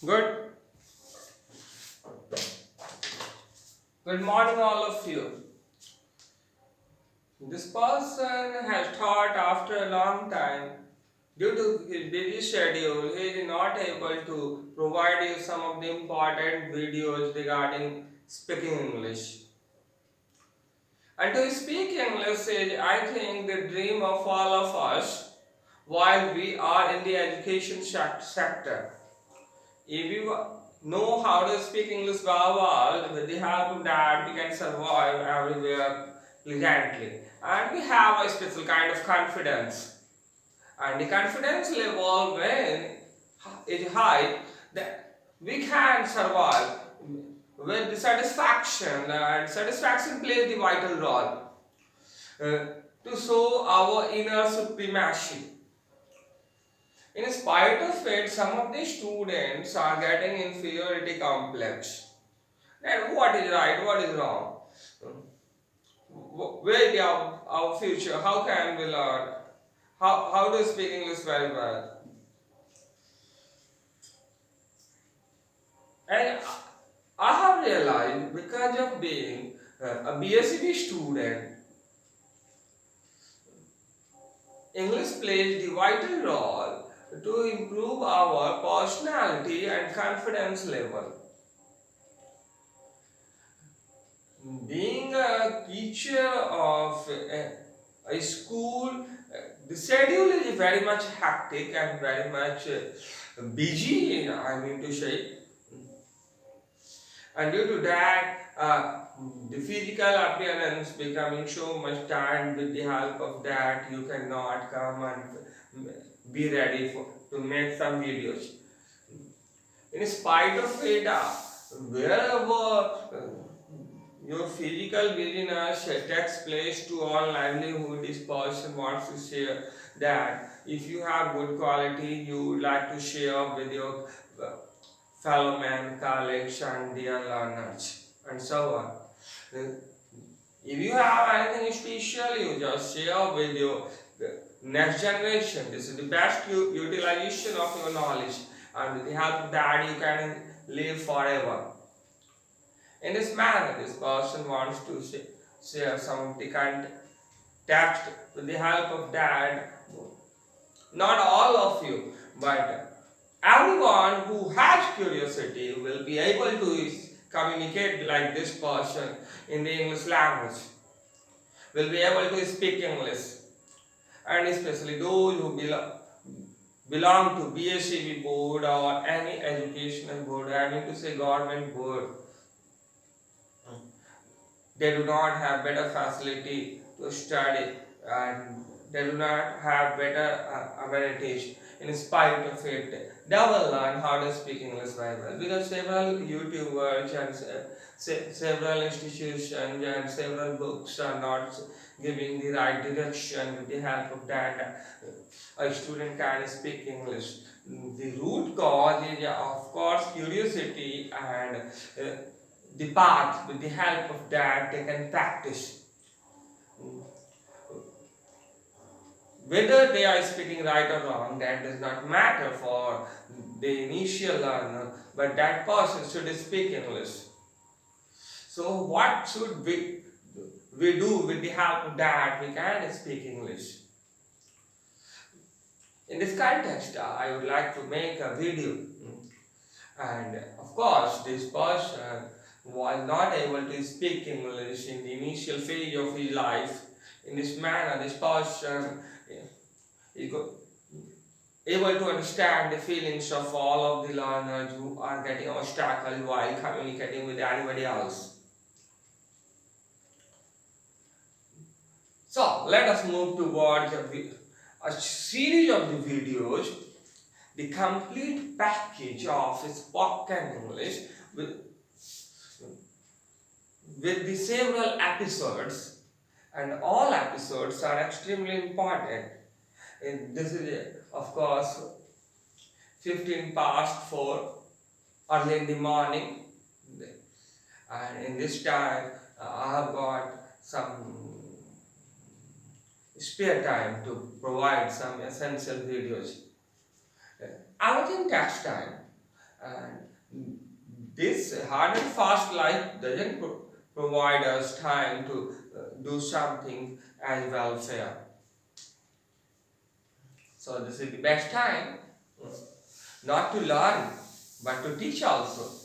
Good. Good morning, all of you. This person has thought after a long time, due to his busy schedule, he is not able to provide you some of the important videos regarding speaking English. And to speak English is, I think, the dream of all of us while we are in the education sector. If you know how to speak English very well, with the help of that, we can survive everywhere pleasantly. And we have a special kind of confidence. And the confidence level when is high, that we can survive with the satisfaction, and satisfaction plays the vital role uh, to show our inner supremacy. In spite of it, some of the students are getting inferiority complex. And what is right, what is wrong? Where is our future? How can we learn? How to speak English very well? And I have realized because of being a BSc student, English plays the vital role to improve our personality and confidence level. Being a teacher of a school, the schedule is very much hectic and very much busy, I mean to say. And due to that, the physical appearance becoming so much tired. With the help of that, you cannot come and be ready to make some videos. In spite of it, wherever your physical busyness takes place to all livelihood, this person wants to share that if you have good quality, you would like to share with your fellow men, colleagues, and dear learners, and so on. If you have anything special, you just share with your next generation. This is the best utilization of your knowledge, and with the help of that, you can live forever. In this manner, this person wants to share some of the text with the help of that. Not all of you, but everyone who has curiosity will be able to communicate like this person in the English language, will be able to speak English, and especially those who belong to BSCB board or any educational board, I mean to say government board. They do not have better facility to study, and they do not have better amenities. In spite of it, they will learn how to speak English very well, because several YouTubers and several institutions and several books are not giving the right direction. With the help of that, a student can speak English. The root cause is, of course, curiosity, and the path. With the help of that, they can practice. Whether they are speaking right or wrong, that does not matter for the initial learner, but that person should speak English. So what should we do? With the help of that, we can speak English? In this context, I would like to make a video. And of course, this person was not able to speak English in the initial phase of his life. In this manner, this person is able to understand the feelings of all of the learners who are getting obstacles while communicating with anybody else. So let us move towards a series of the videos, the complete package of spoken English with the several episodes, and all episodes are extremely important. And this is, of course, 15 past 4 early in the morning, and in this time I have got some spare time to provide some essential videos. Everything takes time, And this hard and fast life doesn't provide us time to do something as welfare. So this is the best time not to learn but to teach also.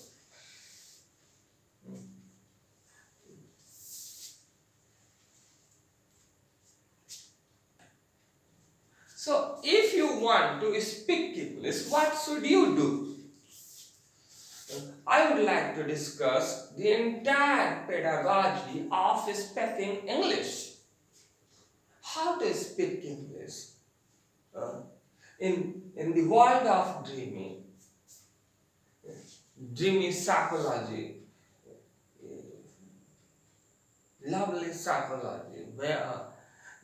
So if you want to speak English, what should you do? I would like to discuss the entire pedagogy of speaking English. How to speak English in the world of dreamy psychology, lovely psychology, where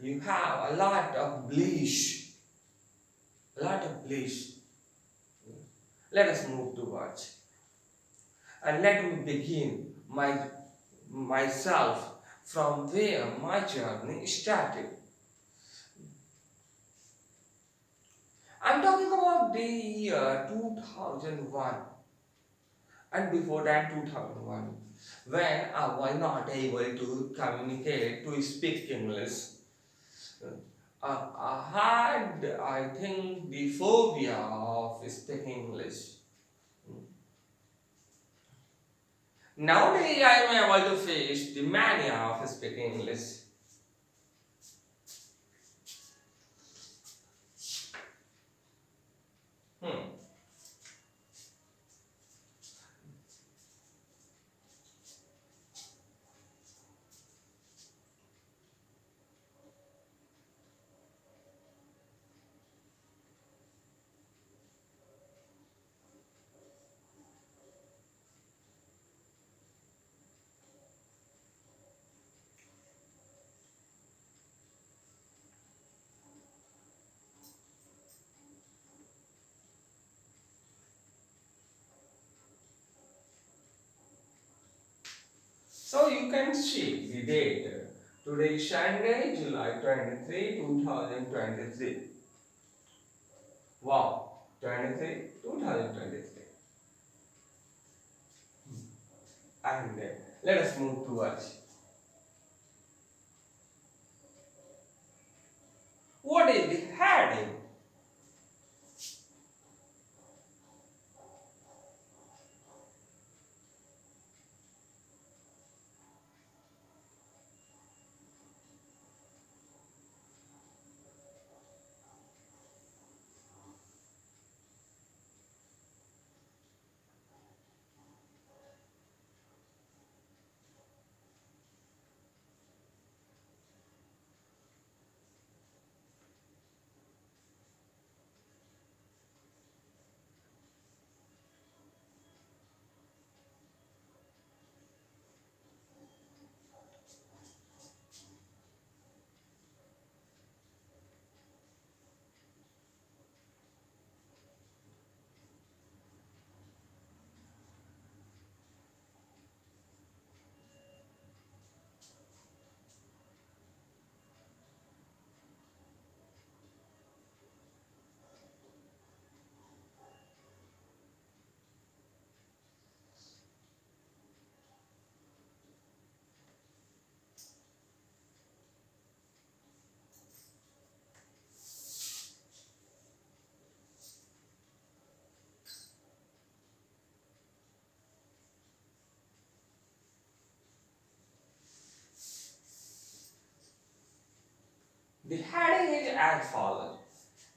you have a lot of bliss, a lot of bliss. Let us move towards, and let me begin myself from where my journey started. I'm talking about the year 2001, and before that 2001, when I was not able to communicate, to speak English. I had, I think, the phobia of speaking English. Nowadays, I am able to face the mania of speaking English. Hmm. So you can see the date. Today is Sunday, July 23, 2023. Wow, 23, 2023. And let us move towards. What is the heading? The heading is as follows.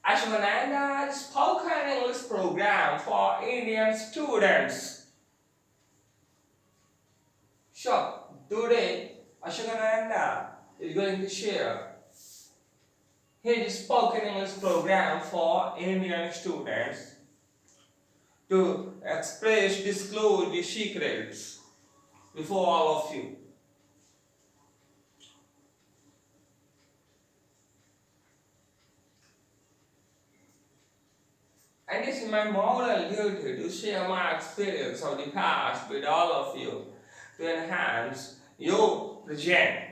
Ashokananda spoken English program for Indian students. Sure, today Ashokananda is going to share his spoken English program for Indian students to express, disclose the secrets before all of you. And this is my moral duty to share my experience of the past with all of you to enhance your present.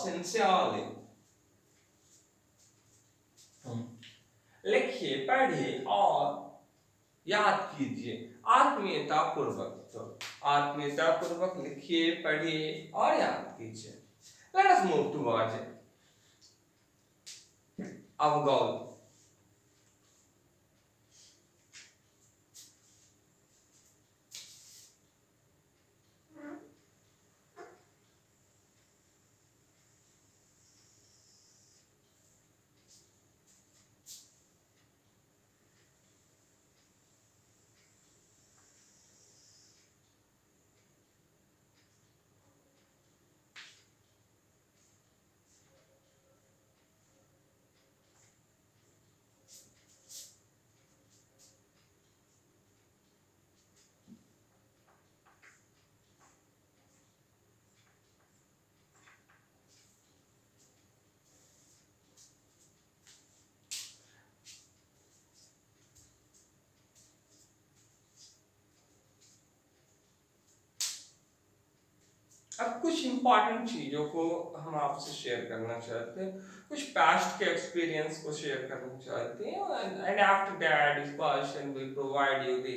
sincerely. लिखिए, पढ़िए और याद कीजिए आत्मीयता पूर्वक। तो आत्मीयता पूर्वक लिखिए, पढ़िए और याद कीजिए। Let us move towards our goal. अब कुछ इम्पॉर्टेंट चीज़ों को हम आपसे शेयर करना चाहते हैं, कुछ पास्ट के एक्सपीरियंस को शेयर करना चाहते हैं, and after that this person will provide you the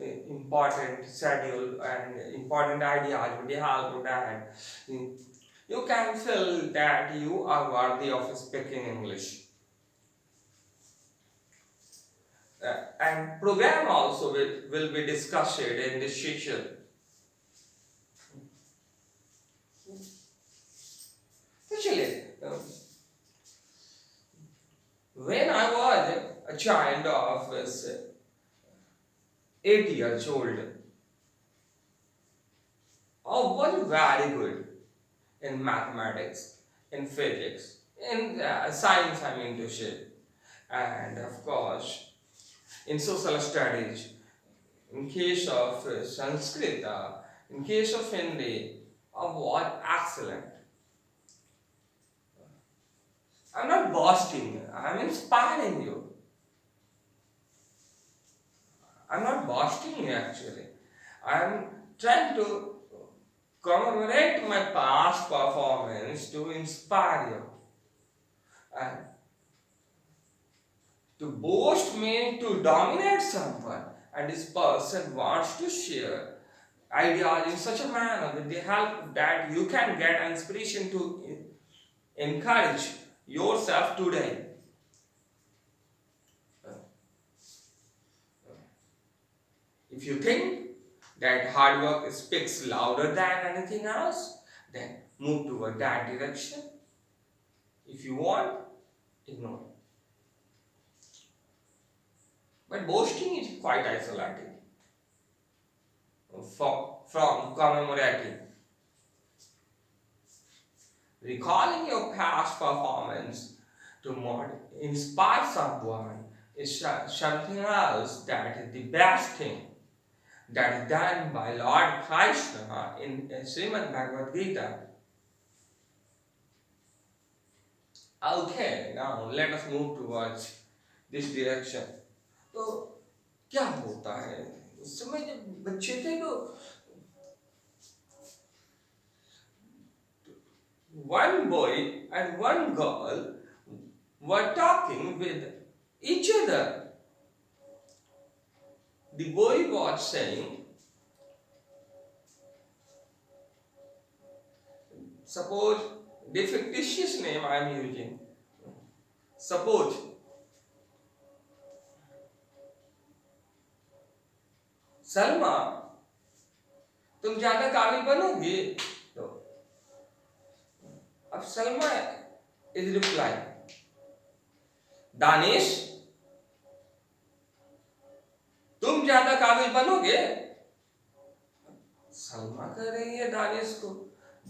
important schedule and important ideas with the help of that. You can feel that you are worthy of speaking English. And program also will be discussed in this session. Actually, when I was a child of 8 years old, I was very good in mathematics, in physics, in science, I mean to say, and of course, in social studies, in case of Sanskrit, in case of Hindi, I was excellent. I'm not boasting, I'm inspiring you. I'm not boasting you actually. I'm trying to commemorate my past performance to inspire you. And to boast means to dominate someone, and this person wants to share ideas in such a manner with the help that you can get inspiration to encourage yourself today. If you think that hard work speaks louder than anything else, then move toward that direction. If you want, ignore it. But boasting is quite isolating from commemorating. Recalling your past performance to inspire someone is something else that is the best thing that is done by Lord Krishna in Srimad Bhagavad Gita. Okay, now let us move towards this direction. तो क्या होता है उस समय जब बच्चे थे तो one boy and one girl were talking with each other. The boy was saying, suppose the fictitious name I am using, suppose Salma तुम ज्यादा काबिल बनोगी, तो अब सलमा इज रिप्लाई, दानिश तुम ज्यादा काबिल बनोगे। सलमा कह रही है दानिश को,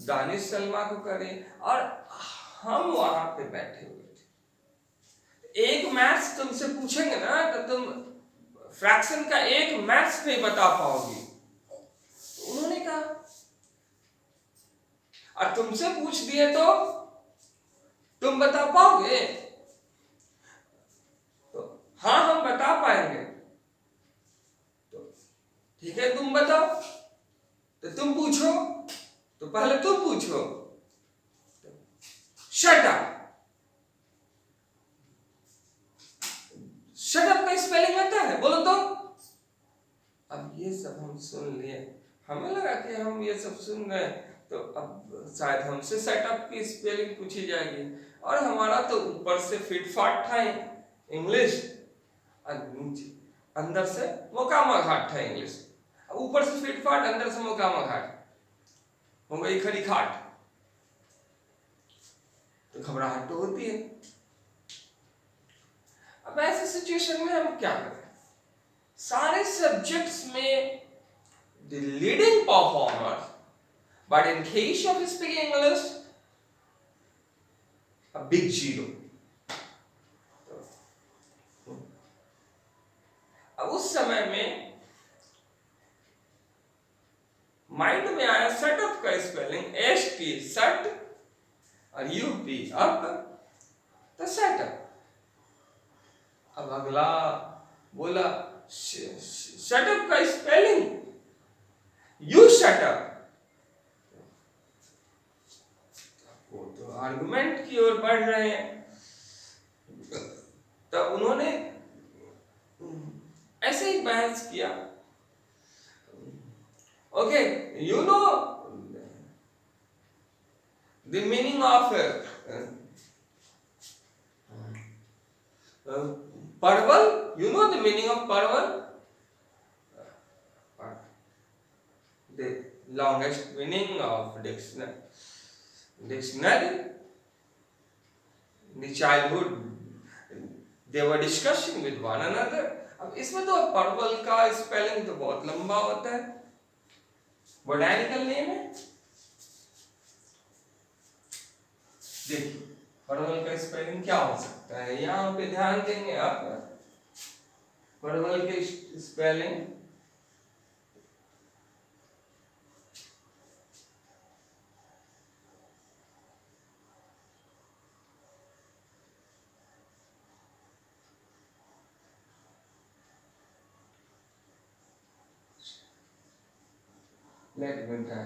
दानिश सलमा को करे, और हम वहां पे बैठे हुए थे। एक मैथ्स तुमसे पूछेंगे ना तो तुम फ्रैक्शन का एक मैथ्स नहीं बता पाओगी। तो उन्होंने कहा, और तुमसे पूछ दिए तो तुम बता पाओगे? तो हाँ हम बता पाएंगे। तो ठीक है तुम बताओ, तो तुम पूछो, तो पहले तुम पूछो। शट अप, शट अप का स्पेलिंग आता है, बोलो तो। अब ये सब हम सुन लिए, हमें लगा कि हम ये सब सुन रहे तो अब शायद हमसे सेटअप की स्पेलिंग पूछी जाएगी, और हमारा तो ऊपर से फिटफाट था इंग्लिश, अंदर से मोकामा घाट था इंग्लिश। ऊपर से फिटफाट, अंदर से मोकामा घाट, हो गई खड़ी खाट, तो घबराहट तो होती है। अब ऐसे सिचुएशन में हम क्या करें? सारे सब्जेक्ट्स में the leading performer, but in case of speaking English, a big zero. अब उस समय में माइंड में आया सेटअप का स्पेलिंग, एस टी सट और यूपी अप, तो सेटअप। अब अगला बोला शटअप का स्पेलिंग, यू शटअप। वो तो आर्गुमेंट की ओर बढ़ रहे हैं, तो उन्होंने ऐसे ही बहस किया। Okay, you know the meaning of parwal, you know the meaning of parwal, the longest meaning of dictionary in the childhood they were discussing with one another। अब इसमें तो परवल का स्पेलिंग तो बहुत लंबा होता है, बोटैनिकल नेम है। देखिए परवल का स्पेलिंग क्या हो सकता है, यहाँ पे ध्यान देंगे आप। परवल के spelling let me try।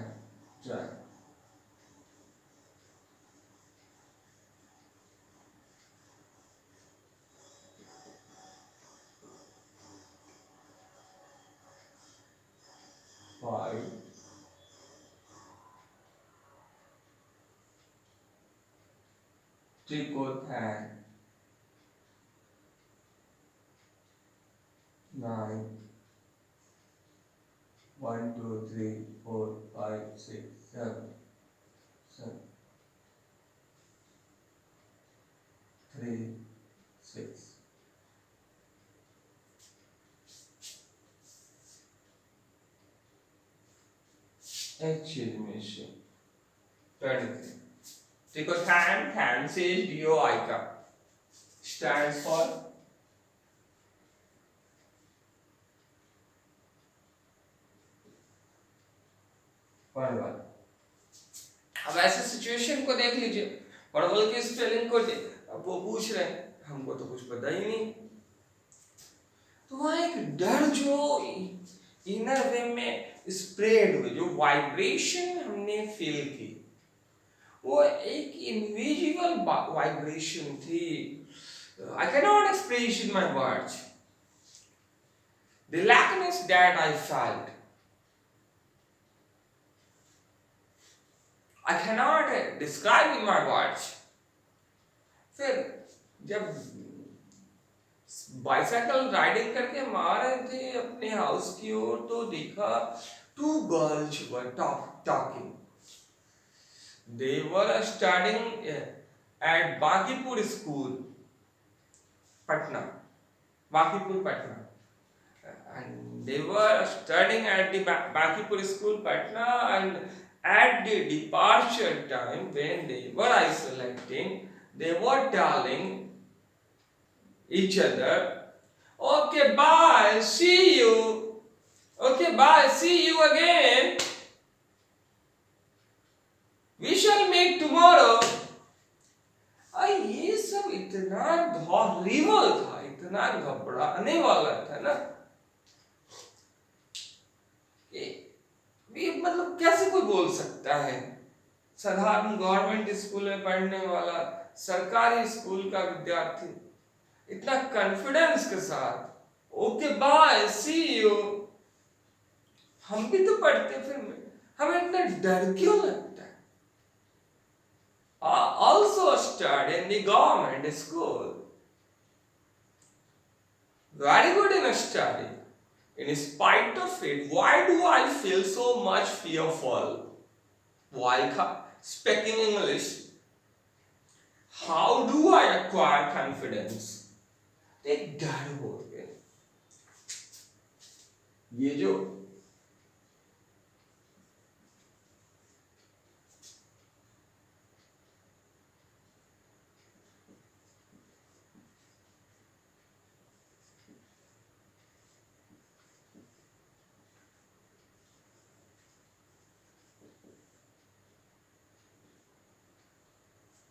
Five, tricothan, 9, 1 2 3 4 5 6 7 3 6 exclamation 23। Tricothan, than से dioica stands for परवल। अब ऐसे सिचुएशन को देख लीजिए, परवल के स्पेलिंग को अब वो पूछ रहे हैं, हमको तो कुछ पता ही नहीं। तो वहां एक डर जो इनर वे में स्प्रेड हुई, जो वाइब्रेशन हमने फील की, वो एक इनविजिबल वाइब्रेशन थी। I can not express in my words the लैकनेस that I felt. I cannot describe in my words। फिर जब बाइसाइकिल राइडिंग करके हम आ रहे थे अपने हाउस की ओर, तो देखा two girls were talking। They were studying at Bankipur school, Patna, Bankipur Patna. And they were studying at the Bankipur school, Patna, and at the departure time when they were isolating, they were telling each other, okay bye, see you, okay bye, see you again, we shall meet tomorrow। ये सब इतना horrible था, इतना घबराने वाला था ना, ये मतलब कैसे कोई बोल सकता है साधारण गवर्नमेंट स्कूल में पढ़ने वाला सरकारी स्कूल का विद्यार्थी इतना कॉन्फिडेंस के साथ ओके बाय सी यू, हम भी तो पढ़ते फिर हमें इतना डर क्यों लगता है? Also studied in the government school, very good in study. In spite of it, why do I feel so much fearful while speaking English? How do I acquire confidence? एक डर हो गया, ये जो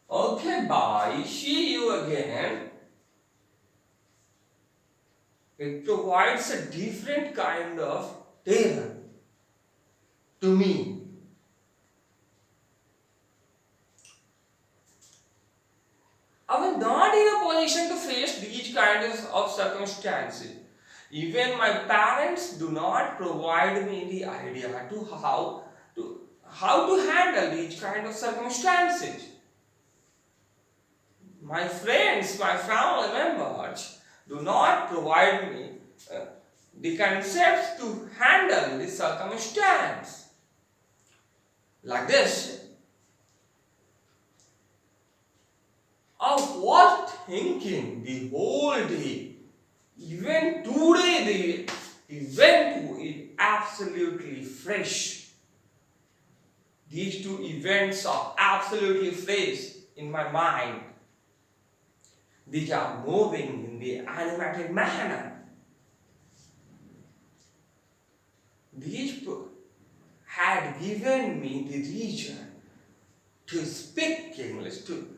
okay bye see you again, it provides a different kind of terror to me. I was not in a position to face these kinds of circumstances. Even my parents do not provide me the idea to how to handle these kind of circumstances. My friends, my family members do not provide me the concepts to handle the circumstance. Like this, I was thinking the whole day. Even today, the event is absolutely fresh. These two events are absolutely fresh in my mind. These are moving in the animated manner. These had given me the reason to speak English, to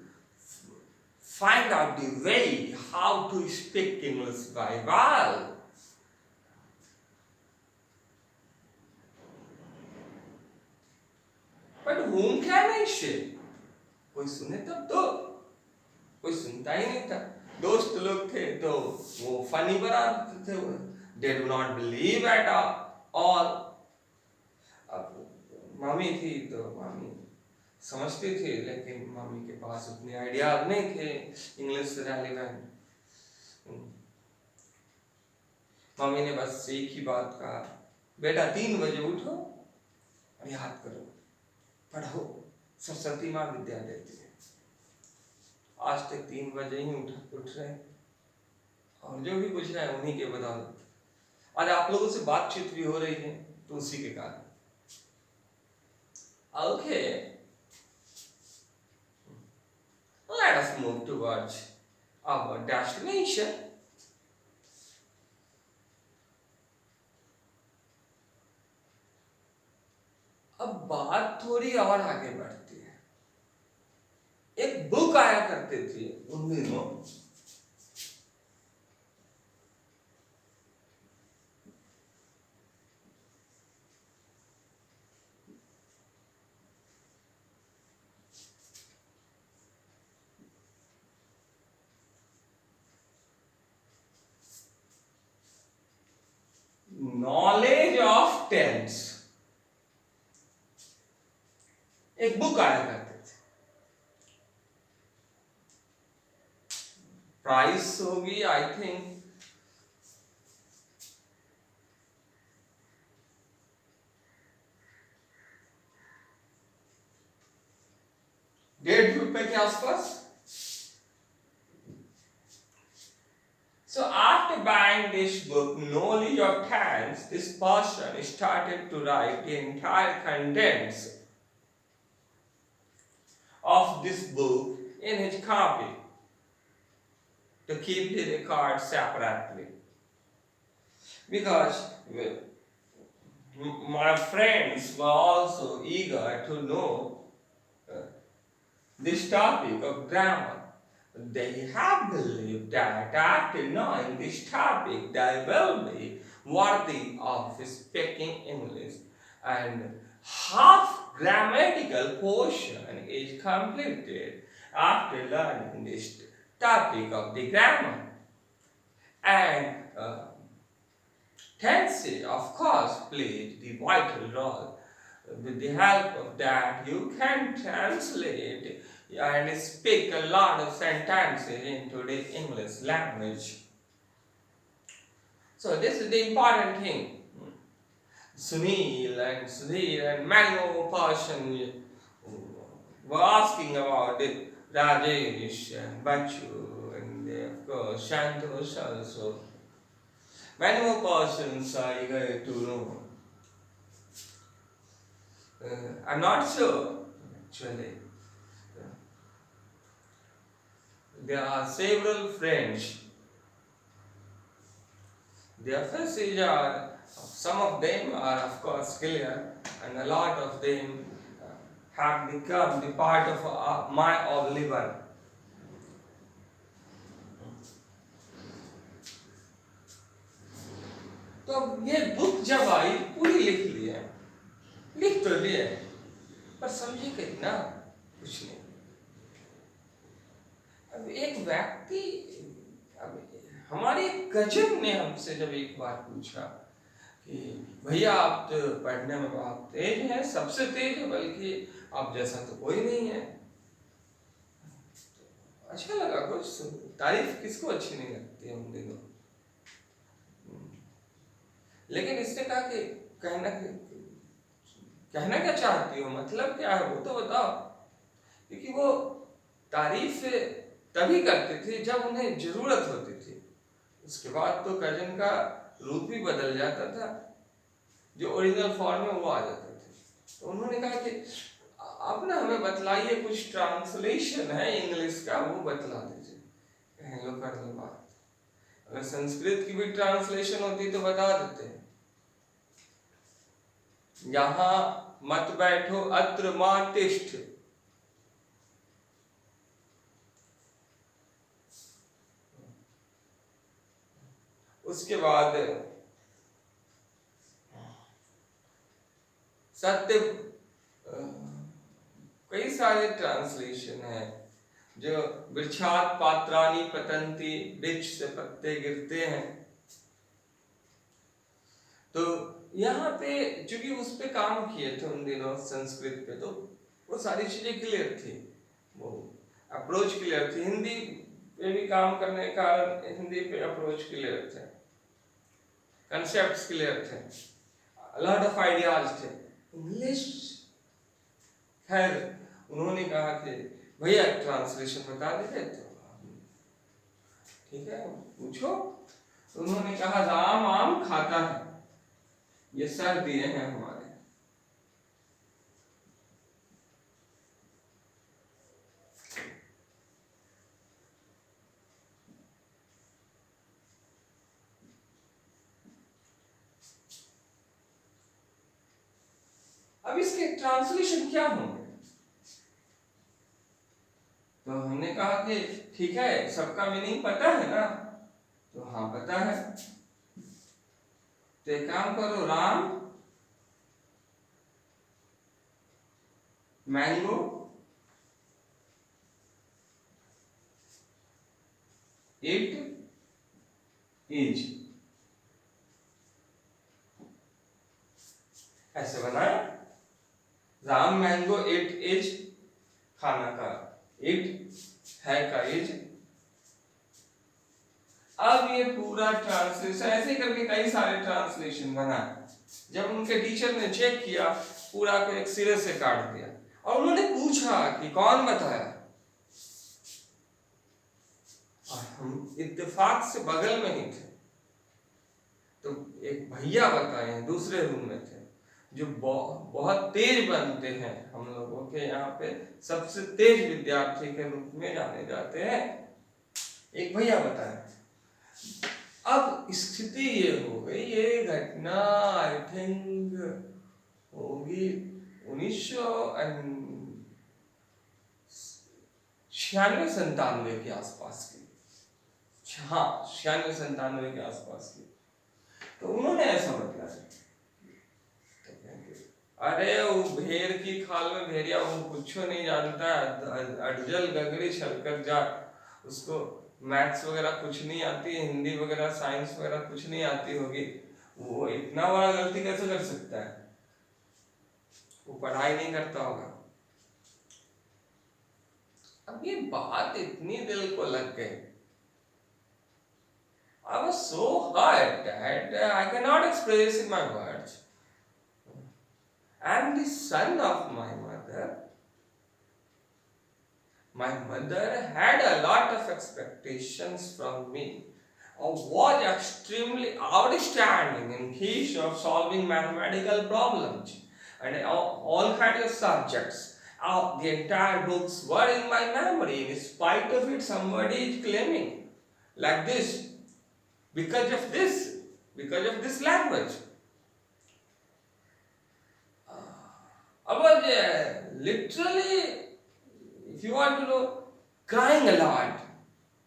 find out the way how to speak English very well. But whom can I say? कोई सुने तब तो, कोई सुनता ही नहीं था। दोस्त लोग थे तो वो फनी बनाते थे, they do not believe at all. अब मम्मी थी तो मम्मी समझती थी, लेकिन मम्मी के पास उतने आइडियाज नहीं थे इंग्लिश से रेलिवेंट। मम्मी ने बस एक ही बात कहा, बेटा 3 बजे उठो और याद करो, पढ़ो, सरस्वती माँ विद्या देती है। आज तक 3 बजे ही उठ रहे हैं और जो भी कुछ है उन्हीं के बदौलत आज आप लोगों से बातचीत भी हो रही है, तो उसी के कारण। Okay, let us move towards our destination. अब बात थोड़ी और आगे बढ़ती है। एक बुक आया करती थी उन दिनों, नॉलेज ऑफ टेंस, एक बुक आया करते थे। प्राइस होगी आई थिंक ₹1.50 के आसपास। So after buying this book, Knowledge of Tense, this person started to write the entire contents of this book in his copy to keep the record separately. Because my friends were also eager to know this topic of grammar. They have believed that after knowing this topic, they will be worthy of speaking English and half grammatical portion is completed after learning this topic of the grammar. And tenses, of course, play the vital role. With the help of that, you can translate and speak a lot of sentences into the English language. So this is the important thing. Sunil and Sudhir and many more person were asking about it. Rajesh and Bachu and of course Santosh also. Many more persons are eager to know. I'm not sure actually. There are several French. Their faces are, some of them are of course clear, and a lot of them have become the part of my oblivion. तो अब ये book जब आई पूरी लिख ली है, लिख तो ली है, पर समझी कहीं ना कुछ नहीं। अब एक व्यक्ति, अब हमारे एक कजन ने हमसे जब एक बार पूछा कि भैया आप तो पढ़ने में बहुत तेज हैं, सबसे तेज है, बल्कि आप जैसा तो कोई नहीं है। अच्छा लगा, कुछ तारीफ किसको अच्छी नहीं लगती उन दिनों। लेकिन इसने कहा कि कहना क्या चाहती हो, मतलब क्या है वो तो बताओ। क्योंकि वो तारीफ तभी करते थे जब उन्हें जरूरत होती थी, उसके बाद तो कजन का रूप ही बदल जाता था, जो ओरिजिनल फॉर्म में वो आ जाते थे। तो उन्होंने कहा कि आप ना हमें बतलाइए, कुछ ट्रांसलेशन है इंग्लिश का वो बतला दीजिए। कह लो कर लो बात, अगर संस्कृत की भी ट्रांसलेशन होती तो बता देते। यहाँ मत बैठो अत्र मां तिष्ठ, उसके बाद सत्य, कई सारे ट्रांसलेशन है, जो वृक्षात पात्राणि पतंती, वृक्ष से पत्ते गिरते हैं। तो यहाँ पे चूंकि उस पे काम किए थे उन दिनों संस्कृत पे, तो वो सारी चीजें क्लियर थी, वो अप्रोच क्लियर थी। हिंदी पे भी काम करने के कारण हिंदी पे अप्रोच क्लियर थे, कंसेप्ट्स क्लियर थे, लॉट ऑफ आइडियाज थे। इंग्लिश खैर उन्होंने कहा कि भैया ट्रांसलेशन बता दीजिए, तो ठीक है पूछो। उन्होंने कहा राम आम खाता है, ये सर दिए हैं हमारे। अब इसके ट्रांसलेशन क्या होंगे? तो हमने कहा कि ठीक है, सबका मीनिंग पता है ना? तो हाँ पता है। तो एक काम करो, राम मैंगो इट इज, ऐसे बनाया। राम मैंगो इट इज, खाना का इट है का इज। अब ये पूरा ट्रांसलेशन ऐसे करके कई सारे ट्रांसलेशन बना। जब उनके टीचर ने चेक किया, पूरा को एक सिरे से काट दिया, और उन्होंने पूछा कि कौन बताया। और हम इत्तेफाक से बगल में ही थे, तो एक भैया बताए हैं, दूसरे रूम में थे, जो बहुत तेज बनते हैं, हम लोगों के यहाँ पे सबसे तेज विद्यार्थी के रूप में जाने जाते हैं। एक भैया बताए। अब स्थिति ये हो गई, ये घटना आई थिंक होगी 1996-97 के आसपास की। हाँ 96-97 के आसपास की। तो उन्होंने ऐसा बताया, अरे वो ढेर की खाल में भेड़िया, वो कुछ नहीं जानता, अड़जल गगरी छलकर जा, उसको मैथ्स वगैरह कुछ नहीं आती, हिंदी वगैरह साइंस वगैरह कुछ नहीं आती होगी, वो इतना बड़ा गलती कैसे कर सकता है? वो पढ़ाई नहीं करता होगा। अब ये बात इतनी दिल को लग गई। I was so hurt that I cannot express in my words. I am the son of my mother. My mother had a lot of expectations from me. I was extremely outstanding in case of solving mathematical problems and all kinds of subjects. The entire books were in my memory. In spite of it, somebody is claiming like this because of this, because of this language. I was literally, if you want to know, crying a lot.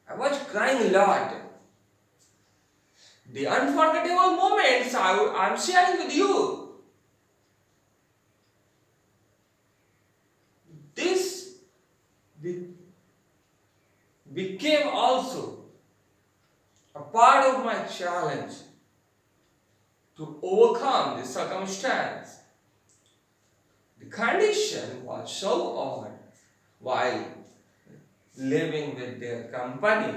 I was crying a lot. The unforgettable moments I'm sharing with you. This became also a part of my challenge to overcome the circumstance. The condition was so odd while living with their company,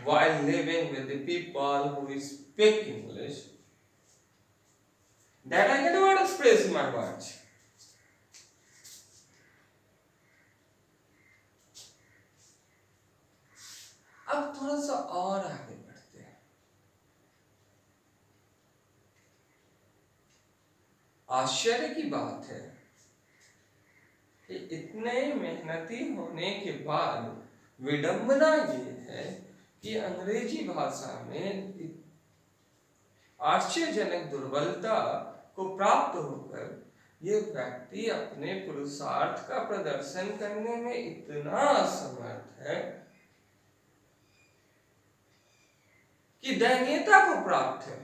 while living with the people who speak English, that I cannot express in my words. अब थोड़ा सा और आगे बढ़ते हैं। आश्चर्य की बात है कि इतने मेहनती होने के बाद विडंबना ये है कि अंग्रेजी भाषा में आश्चर्यजनक दुर्बलता को प्राप्त होकर ये व्यक्ति अपने पुरुषार्थ का प्रदर्शन करने में इतना असमर्थ है कि दयनीयता को प्राप्त है।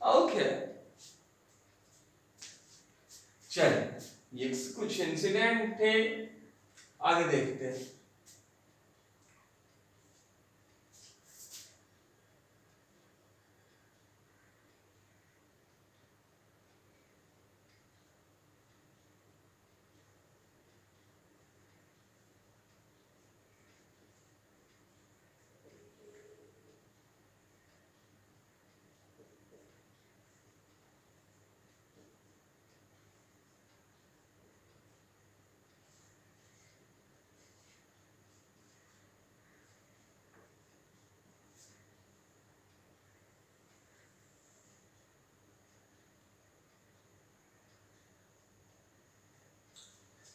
ओके, चलिए ये कुछ इंसिडेंट थे, आगे देखते हैं।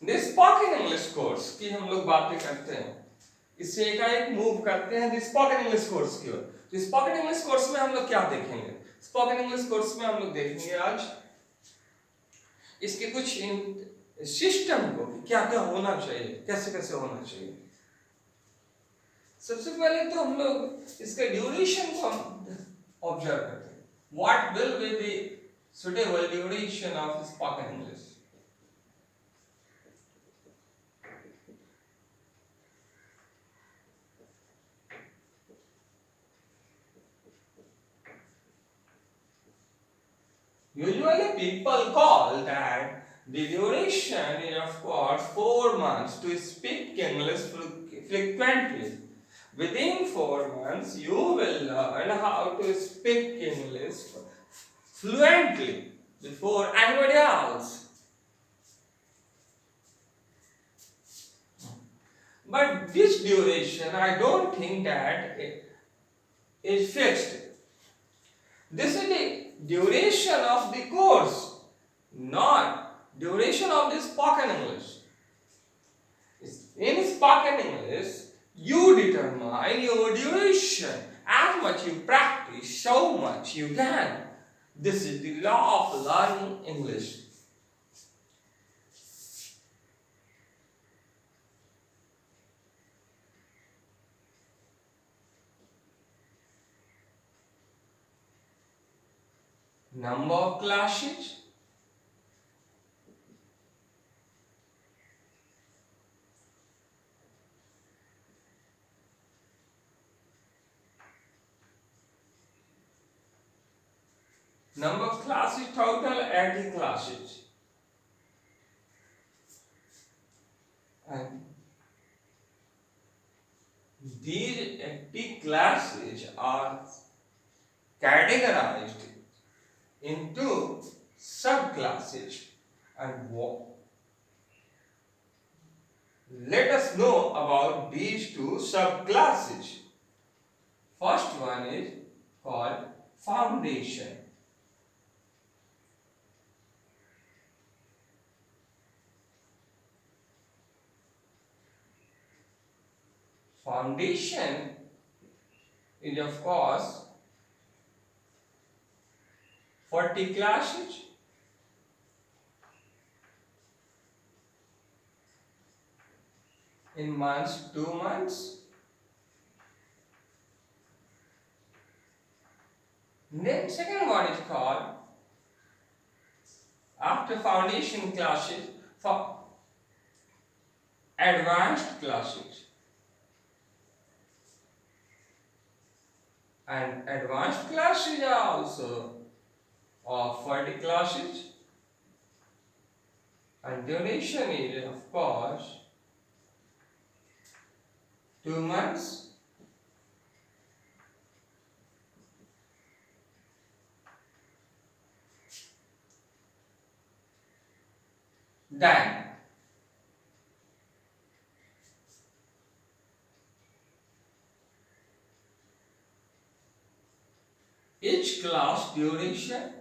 स्पोकन इंग्लिश कोर्स की हम लोग बातें करते हैं, इससे एकाएक मूव करते हैं स्पोकन इंग्लिश कोर्स की ओर। तो स्पोकन इंग्लिश कोर्स में हम लोग क्या देखेंगे? स्पोकन इंग्लिश कोर्स में हम लोग देखेंगे आज इसके कुछ सिस्टम को, क्या क्या होना चाहिए, कैसे कैसे होना चाहिए। सबसे पहले तो हम लोग इसके ड्यूरेशन को ऑब्जर्व करते हैं। What will be the suitable duration of spoken English? Usually people call that the duration is of course 4 months to speak English frequently. Within 4 months you will learn how to speak English fluently before anybody else. But this duration, I don't think that it is fixed. This is the duration of the course, not duration of the spoken English. In spoken English, you determine your duration. As much you practice, so much you can. This is the law of learning English. number of classes, number of classes, total 80 classes. And these 80 classes are categorized into subclasses. And let us know about these two subclasses. First one is called foundation. Foundation is of course 40 classes in months, 2 months. Then second one is called after foundation classes for advanced classes. And advanced classes are also of 40 classes. And duration is of course 2 months. Then each class duration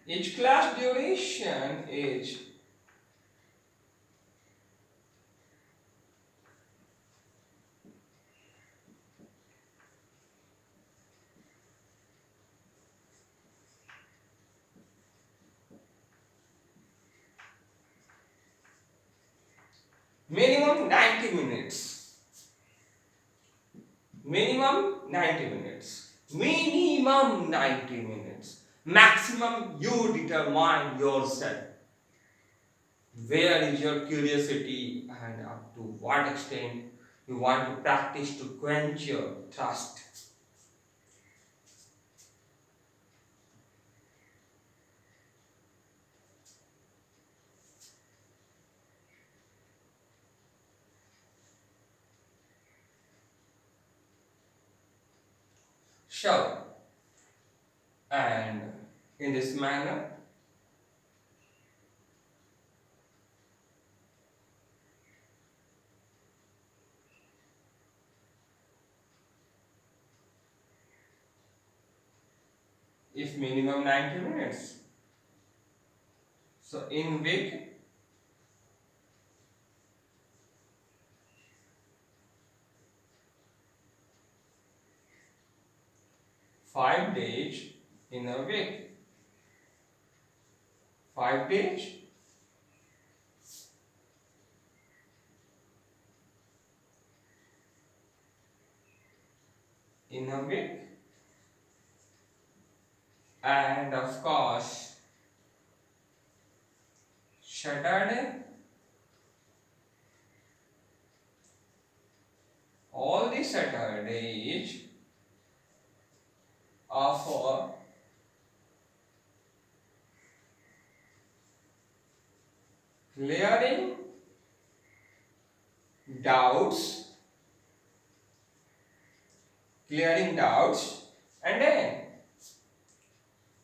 each class duration is minimum 90 minutes. Minimum 90 minutes. Minimum 90 minutes. Maximum you determine yourself. Where is your curiosity and up to what extent you want to practice to quench your thirst. So, and in this manner, if minimum 90 minutes, so in week 5 days in a week, 5 days in a week, and of course Saturday, all the Saturdays are for clearing doubts, and then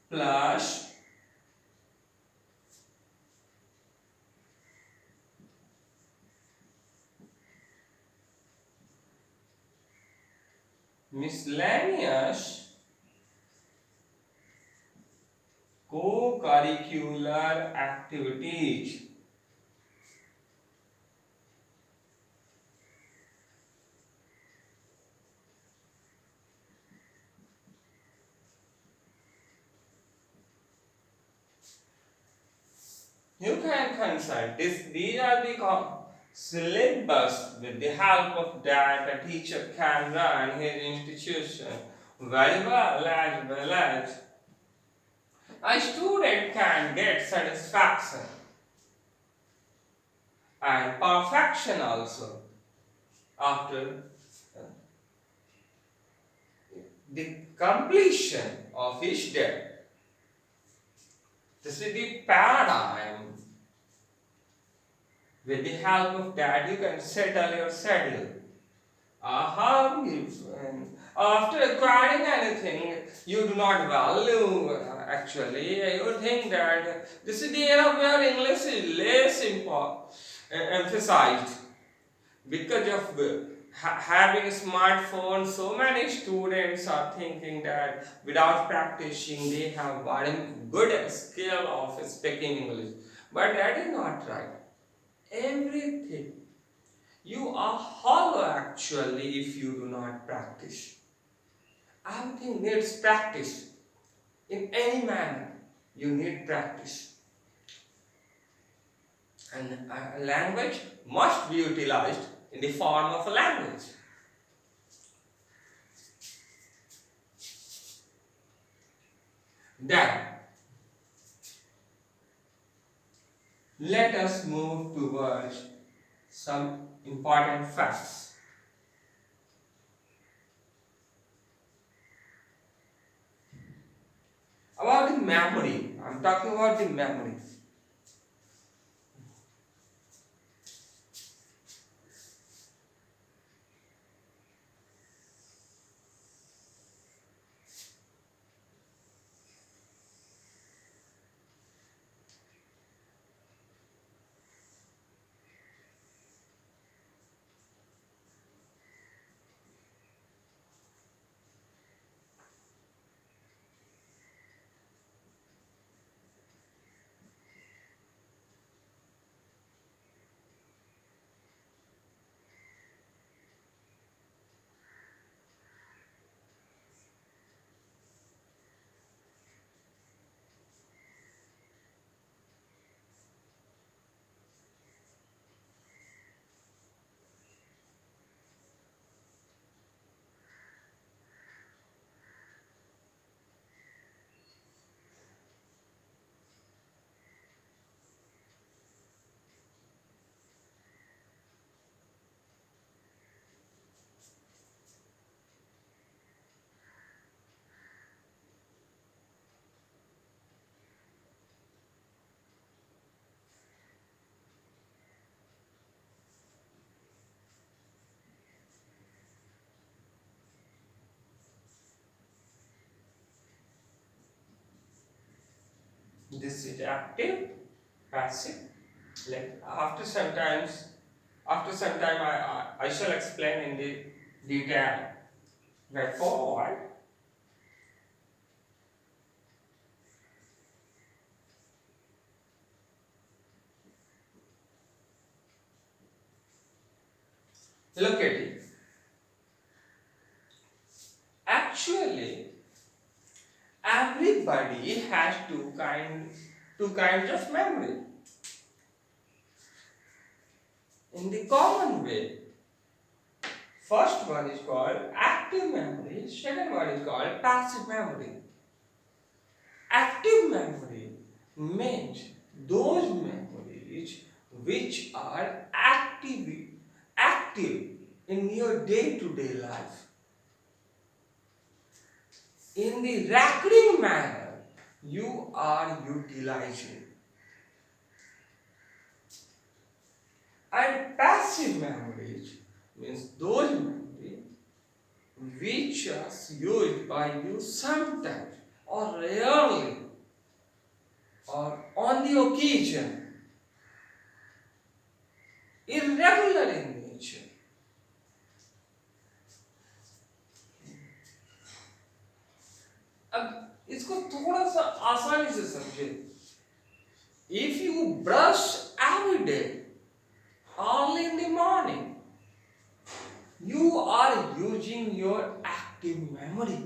plus miscellaneous co-curricular activities. You can consult these are the syllabus with the help of that a teacher can run his institution very well as a student can get satisfaction and perfection also after the completion of each day. This is the paradigm. With the help of that, you can settle your schedule. How you, after acquiring anything you do not value, actually, you think that this is the era where English is less emphasized because of having a smartphone. So many students are thinking that without practicing they have very good skill of speaking English, but that is not right. Everything you are hollow actually if you do not practice. Everything needs practice. In any manner, you need practice. And a language must be utilized in the form of a language. Then, let us move towards some important facts. About the memory, I'm talking about the memory. This is active, passive. Like after some time, I shall explain in the detail. Right forward. Look at it. Actually, everybody has two kinds of memory. In the common way, first one is called active memory, second one is called passive memory. Active memory means those memories which are active in your day-to-day life. In the recurring manner, you are utilizing. And passive memories means those memories which are used by you sometimes or rarely or on the occasion, irregular in nature. अब इसको थोड़ा सा आसानी से समझे. If you brush every day, early in the morning, you are using your active memory.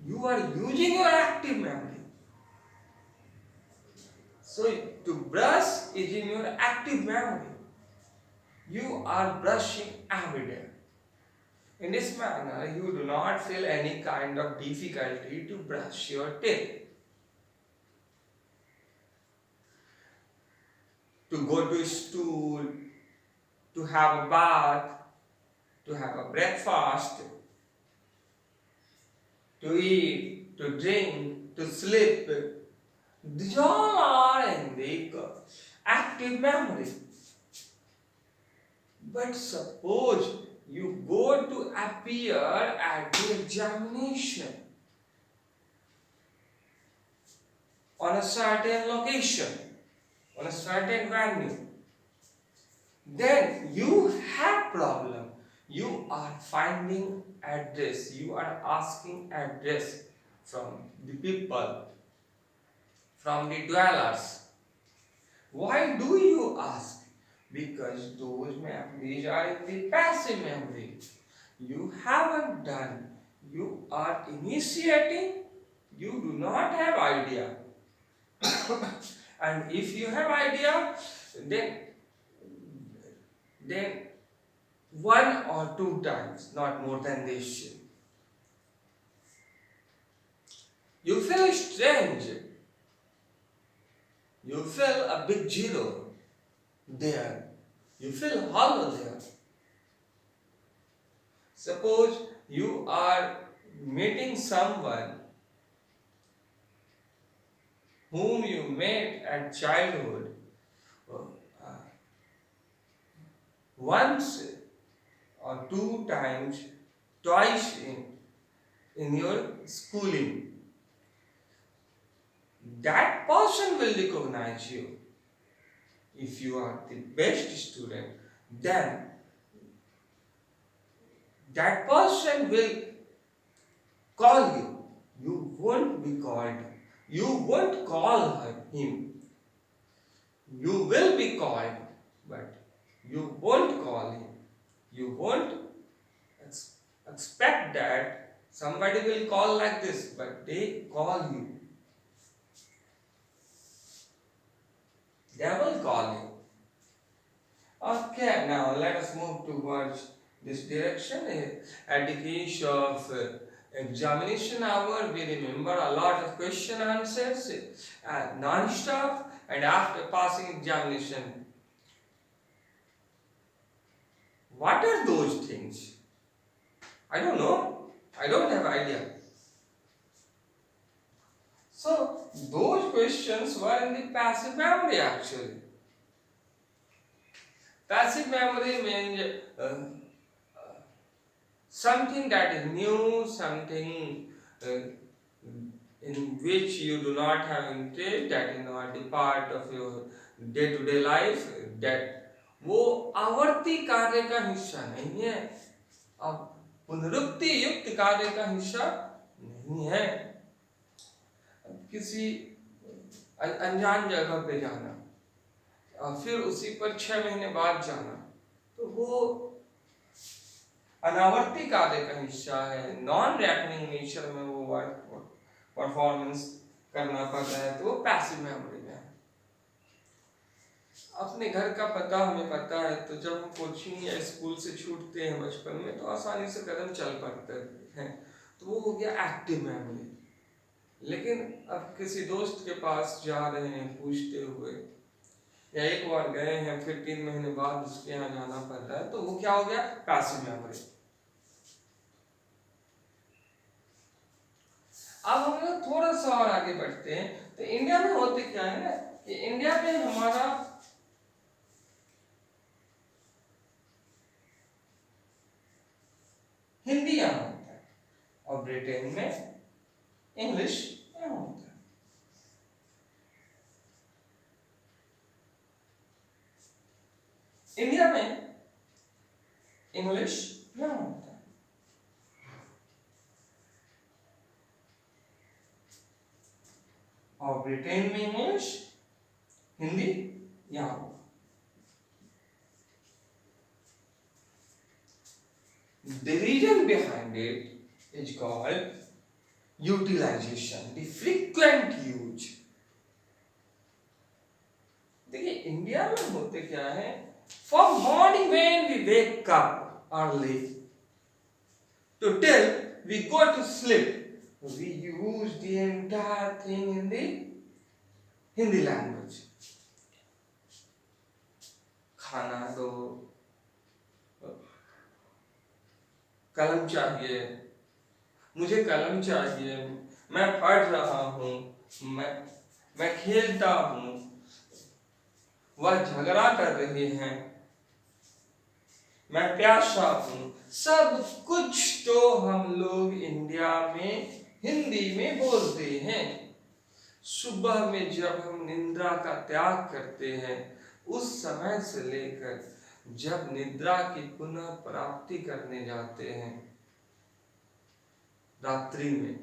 You are using your active memory. So to brush is in your active memory. You are brushing every day. In this manner, you do not feel any kind of difficulty to brush your teeth, to go to school, to have a bath, to have a breakfast, to eat, to drink, to sleep. These all are in the active memory. But suppose you go to appear at the examination on a certain location, on a certain venue, then you have problem. You are finding address, you are asking address from the people, from the dwellers. Why do you ask? Because those memories are in the passive memory. You haven't done, you are initiating, you do not have idea. And if you have idea, then then one or two times, not more than this, you feel strange, you feel a big zero there, you feel hollow there. Suppose you are meeting someone whom you met at childhood uh, once or two times, twice in your schooling. That person will recognize you. If you are the best student, then that person will call you. You won't be called. You won't call him. You will be called, but you won't call him. You won't expect that somebody will call like this, but they call you. They will call you. Okay, now let us move towards this direction. At the case of examination hour, we remember a lot of question answers non-stop, and after passing examination, what are those things? I don't know. I don't have idea. So those questions were in the passive memory actually. Passive memory means something that is new, something in which you do not have interest, that is not the part of your day-to-day life, that वो आवर्ती कार्य का हिस्सा नहीं है, अब पुनरुक्ति युक्त कार्य का हिस्सा नहीं है। किसी अनजान जगह पे जाना और फिर उसी पर 6 महीने बाद जाना, तो वो अनावर्ती कार्य का हिस्सा है, नॉन रैपनिंग नेचर में वो वर्क परफॉर्मेंस करना पड़ रहा है, तो वो पैसिव मेमोरी में है। अपने घर का पता हमें पता है, तो जब हम कोचिंग या स्कूल से छूटते हैं बचपन में, तो आसानी से कदम चल पड़ते हैं, तो वो हो गया एक्टिव मेमोरी। लेकिन अब किसी दोस्त के पास जा रहे हैं पूछते हुए, या एक बार गए हैं फिर 3 महीने बाद उसके यहाँ जाना पड़ रहा है, तो वो क्या हो गया? Passive memory. अब हम लोग थोड़ा सा और आगे बढ़ते हैं, तो इंडिया में होते क्या है ना कि इंडिया में हमारा हिंदी यहाँ होता है और ब्रिटेन में इंग्लिश यहाँ होता है। इंडिया में इंग्लिश यहाँ होता है, और ब्रिटेन में इंग्लिश हिंदी यहाँ होगा। The reason behind it is called utilization, the frequent use. देखिए इंडिया में होते क्या है, for morning when we wake up early to till we go to sleep, we use the entire thing in the Hindi language. खाना दो, कलम चाहिए, मुझे कलम चाहिए, मैं पढ़ रहा हूँ, मैं मैं खेलता हूँ, वह झगड़ा कर रहे हैं, मैं प्यासा हूँ। सब कुछ तो हम लोग इंडिया में हिंदी में बोलते हैं। सुबह में जब हम निद्रा का त्याग करते हैं, उस समय से लेकर जब निद्रा की पुनः प्राप्ति करने जाते हैं रात्रि में,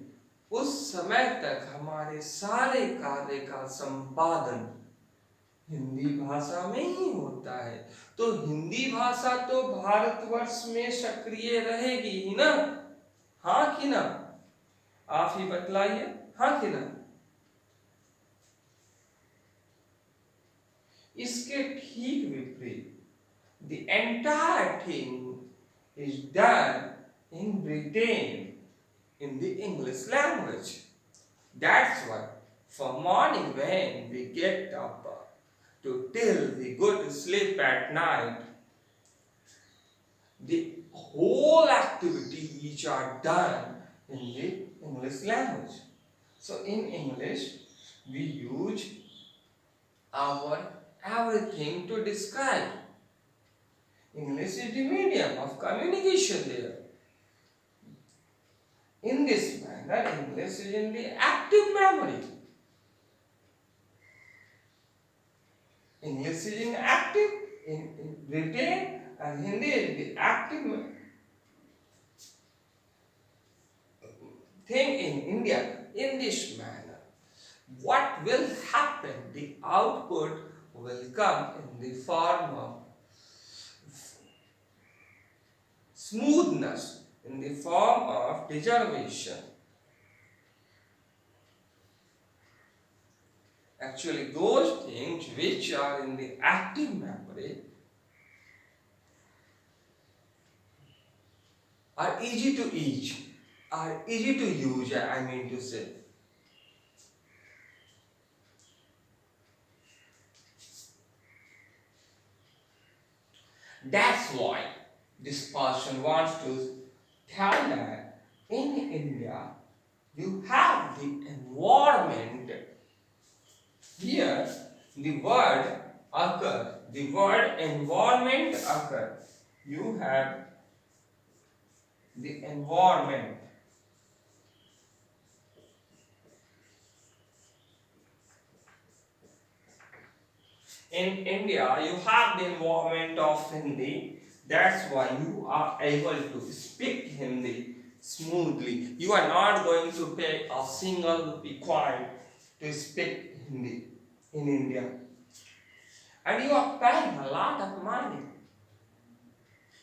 उस समय तक हमारे सारे कार्य का संपादन हिंदी भाषा में ही होता है। तो हिंदी भाषा तो भारतवर्ष में सक्रिय रहेगी ही ना, हाँ कि ना? आप ही बतलाइए, हाँ कि ना? इसके ठीक विपरीत the entire thing is done in Britain in the English language. That's why for morning when we get up to till we go to sleep at night, the whole activity which are done in the English language. So in English we use our everything to describe. English is the medium of communication there. In this manner, English is in the active memory. English is in active, in written, and Hindi is the active thing in India. In this manner, what will happen? The output will come in the form of smoothness, in the form of determination. Actually, those things which are in the active memory are easy to use, I mean to say. That's why this person wants to tell that in India you have the environment. Here the word occur, the word environment occur. You have the environment. In India, you have the environment of Hindi. That's why you are able to speak Hindi smoothly. You are not going to pay a single rupee coin to speak Hindi in India. And you are paying a lot of money.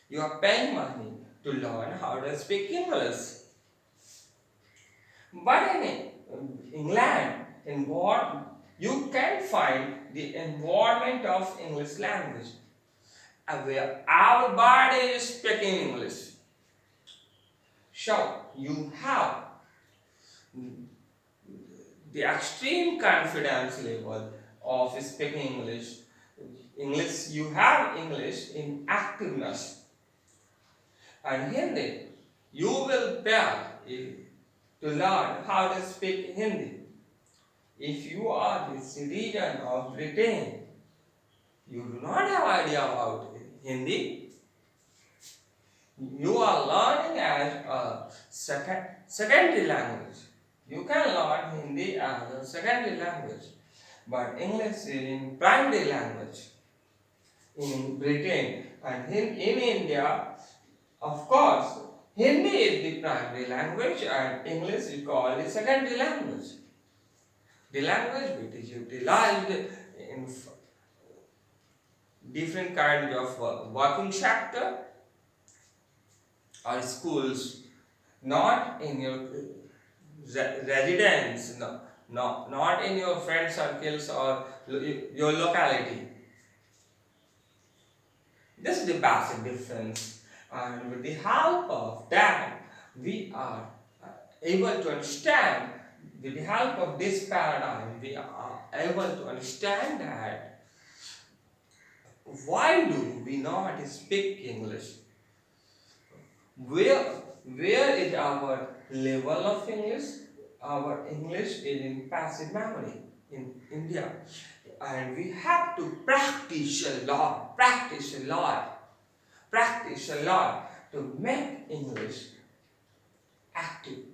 You are paying money to learn how to speak English. But in England, you can find the environment of English language where everybody is speaking English. So you have the extreme confidence level of speaking English. You have English in activeness. And Hindi, you will pay to learn how to speak Hindi. If you are the citizen of Britain, you do not have idea about Hindi. You are learning as a secondary language. You can learn Hindi as a secondary language, but English is in primary language in Britain. And in India, of course, Hindi is the primary language and English is called the secondary language. The language which is utilized in different kinds of working sector or schools, not in your residence, no, No, not in your friend circles or your locality. This is the basic difference, and with the help of that, we are able to understand. With the help of this paradigm, we are able to understand that why do we not speak English? Where where is our level of English? Our English is in passive memory in India, and we have to practice a lot to make English active,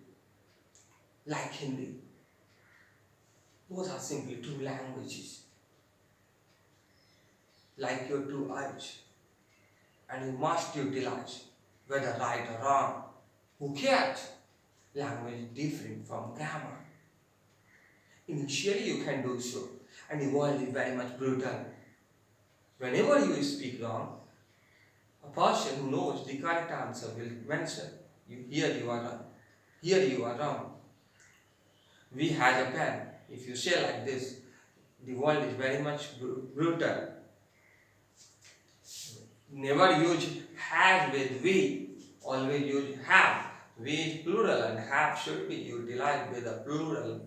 like Hindi. Those are simply two languages, like your two eyes, and you must utilize, whether right or wrong. Who cares? Language is different from grammar. Initially, you can do so, and the world is very much brutal. Whenever you speak wrong, a person who knows the correct answer will mention, here you are wrong. Here you are wrong. We had a pen. If you say like this, the world is very much brutal. Never use has with we. Always use have. We is plural and have should be utilized with a plural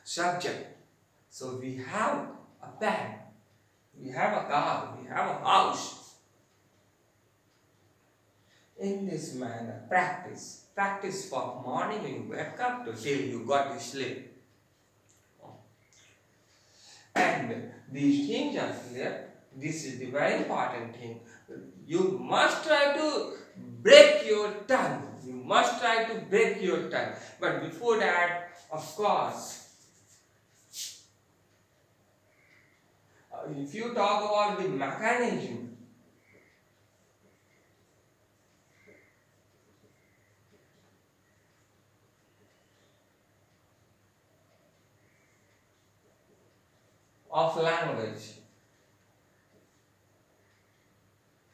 subject. So we have a pen, we have a car, we have a house. In this manner, practice. Practice from morning when you wake up to till you got to sleep. And these things are clear. This is the very important thing. You must try to break your tongue. You must try to break your tongue. But before that, of course, if you talk about the mechanism of language,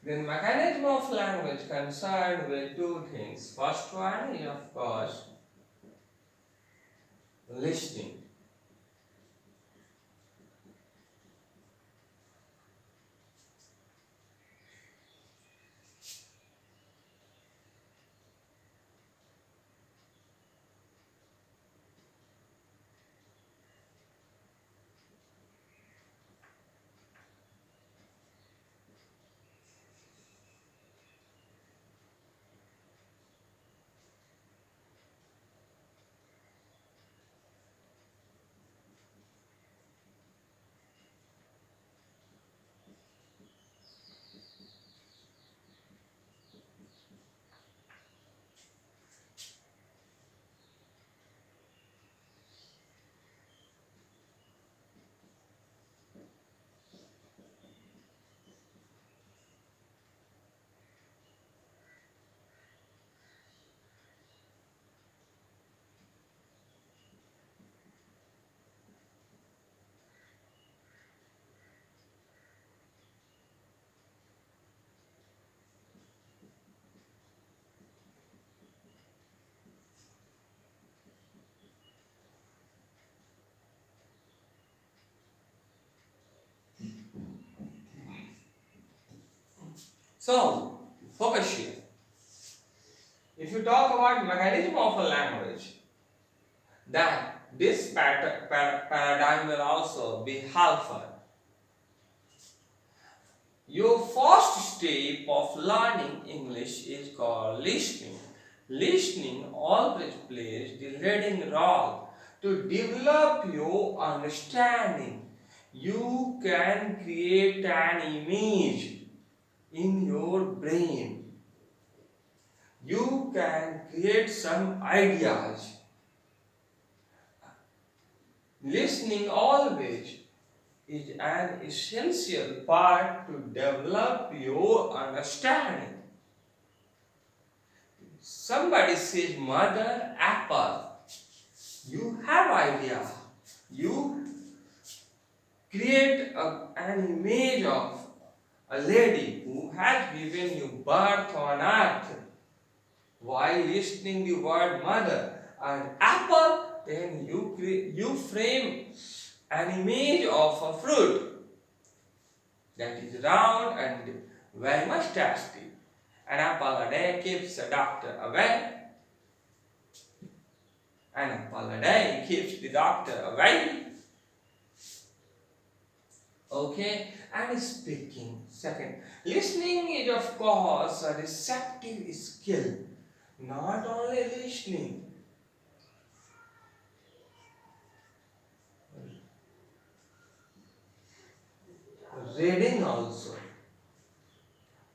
the mechanism of language concerned with two things. First one is, of course, listening. So, focus here. If you talk about mechanism of a language, then this paradigm will also be helpful. Your first step of learning English is called listening. Listening always plays the leading role to develop your understanding. You can create an image in your brain. You can create some ideas. Listening always is an essential part to develop your understanding. Somebody says mother apple. You have idea. You create an image of a lady who has given you birth on earth while listening the word mother. And apple, then you frame an image of a fruit that is round and very much tasty. An apple a day keeps the doctor away. An apple a day keeps the doctor away. Okay, and speaking. Second, listening is of course a receptive skill. Not only listening, reading also.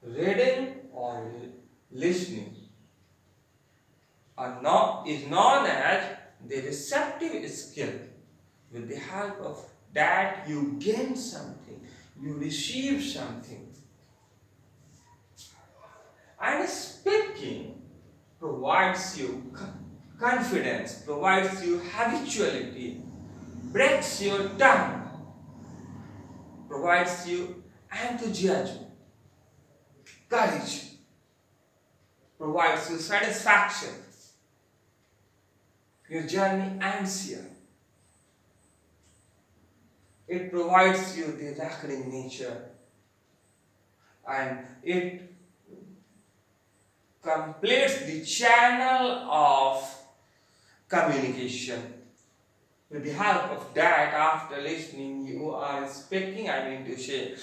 Reading or listening is known as the receptive skill. With the help of that, you gain something, you receive something. And speaking provides you confidence, provides you habituality, breaks your tongue, provides you enthusiasm, courage, provides you satisfaction. Your journey ends here. It provides you the reckoning nature, and it completes the channel of communication. With the help of that, after listening, you are speaking, I mean to say,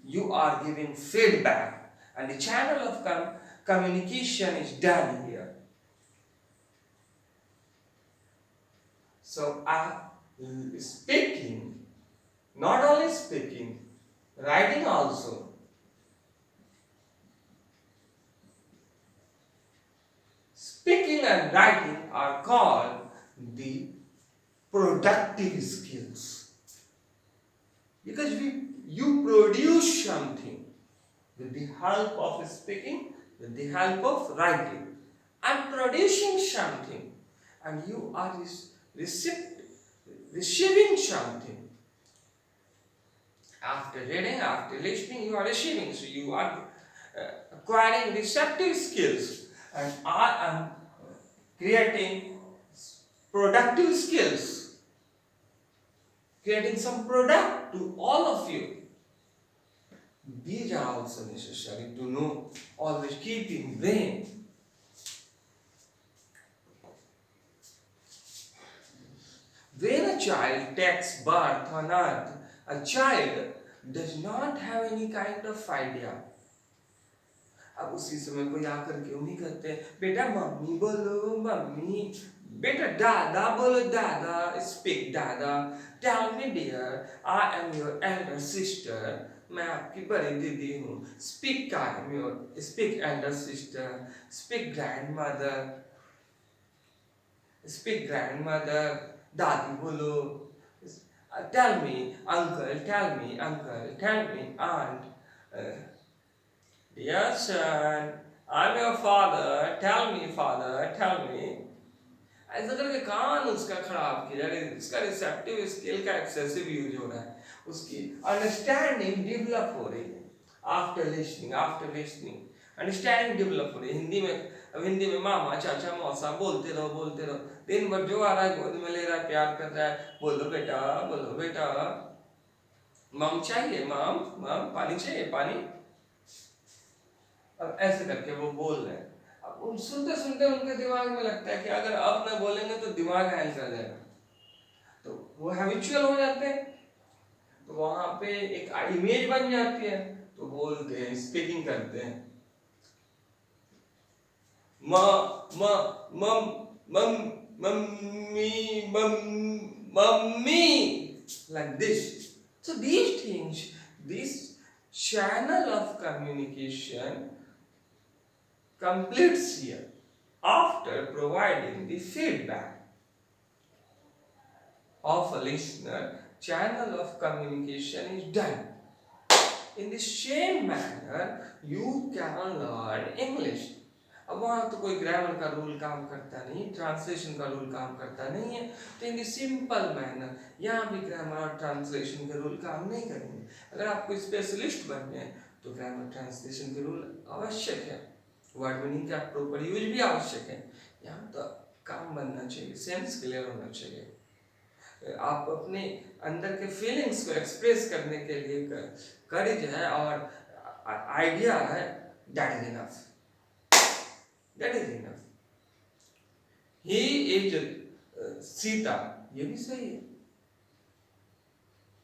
you are giving feedback, and the channel of communication is done here. So, speaking, not only speaking, writing also. Speaking and writing are called the productive skills, because you produce something with the help of speaking, with the help of writing. I'm producing something, and you are receiving something. After reading, after listening, you are receiving. So you are acquiring receptive skills, and I am creating productive skills, creating some product to all of you. These are also necessary to know, always keep in brain. When a child takes birth on earth, a child does not have any kind of idea. अब उसी समय कोई आकर क्यों नहीं कहते बेटा mummy बोलो मम्मी, बेटा दादा बोलो दादा, स्पीक दादा, tell me dear, I am your elder sister, मैं आपकी बड़ी दीदी हूँ, speak I am your, speak elder sister, speak grandmother, speak grandmother, दादी बोलो, tell me uncle, tell me uncle, tell me aunt, dear son, I'm your father, tell me father, tell me. ऐसा करके कान उसका खराब किया, उसका रिसेप्टिव स्किल का excessive use हो रहा है, उसकी अंडरस्टैंडिंग डेवलप हो रही है आफ्टर लिसनिंग, अंडरस्टैंडिंग डेवलप हो रही है। हिंदी में मामा चाचा मौसा बोलते रहो, दिन भर जो आ रहा है गोद में ले रहा है, प्यार कर रहा है, बोलो बेटा, मम चाहिए, मम पानी चाहिए, पानी। अब ऐसे करके वो बोल रहे हैं। अब उन सुनते सुनते उनके दिमाग में लगता है कि अगर अब न बोलेंगे तो दिमाग हैंग कर जाएगा, तो वो हैबिचुअल हो जाते हैं, तो वहां पे एक इमेज बन जाती है, तो बोलते हैं, स्पीकिंग करते हैं, mummy, like this. So these things, this channel of communication completes here after providing the feedback of a listener. Channel of communication is done. In the same manner, you can learn English. अब वहाँ तो कोई grammar का rule काम करता नहीं, translation का rule काम करता नहीं है, तो इन द सिंपल मैनर यहाँ भी ग्रामर और ट्रांसलेशन के रूल काम नहीं करेंगे। अगर आपको स्पेशलिस्ट बनने हैं तो ग्रामर ट्रांसलेशन के रूल आवश्यक है, वर्ड मीनिंग का प्रॉपर यूज भी आवश्यक है। यहाँ तो काम बनना चाहिए, सेंस क्लियर होना चाहिए। आप अपने अंदर के फीलिंग्स को एक्सप्रेस करने के लिए करेज है और आइडिया है, that is enough, that is enough. He is Sita, ये भी सही है।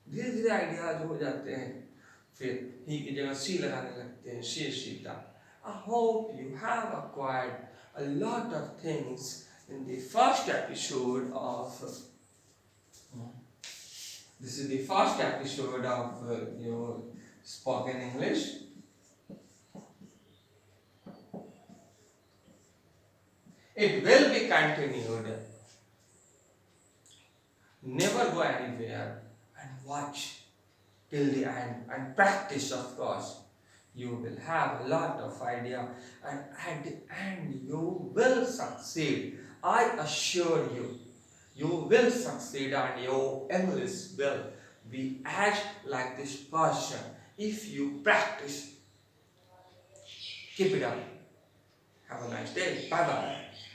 धीरे धीरे आइडियाज हो जाते हैं, फिर ही की जगह सी लगाने लगते हैं, she Sita. I hope you have acquired a lot of things in the first episode of this is the first episode of your spoken English. It will be continued. Never go anywhere and watch till the end and practice, of course. You will have a lot of idea, and at the end you will succeed. I assure you, you will succeed and your English will be as like this person if you practice. Keep it up. Have a nice day. Bye bye.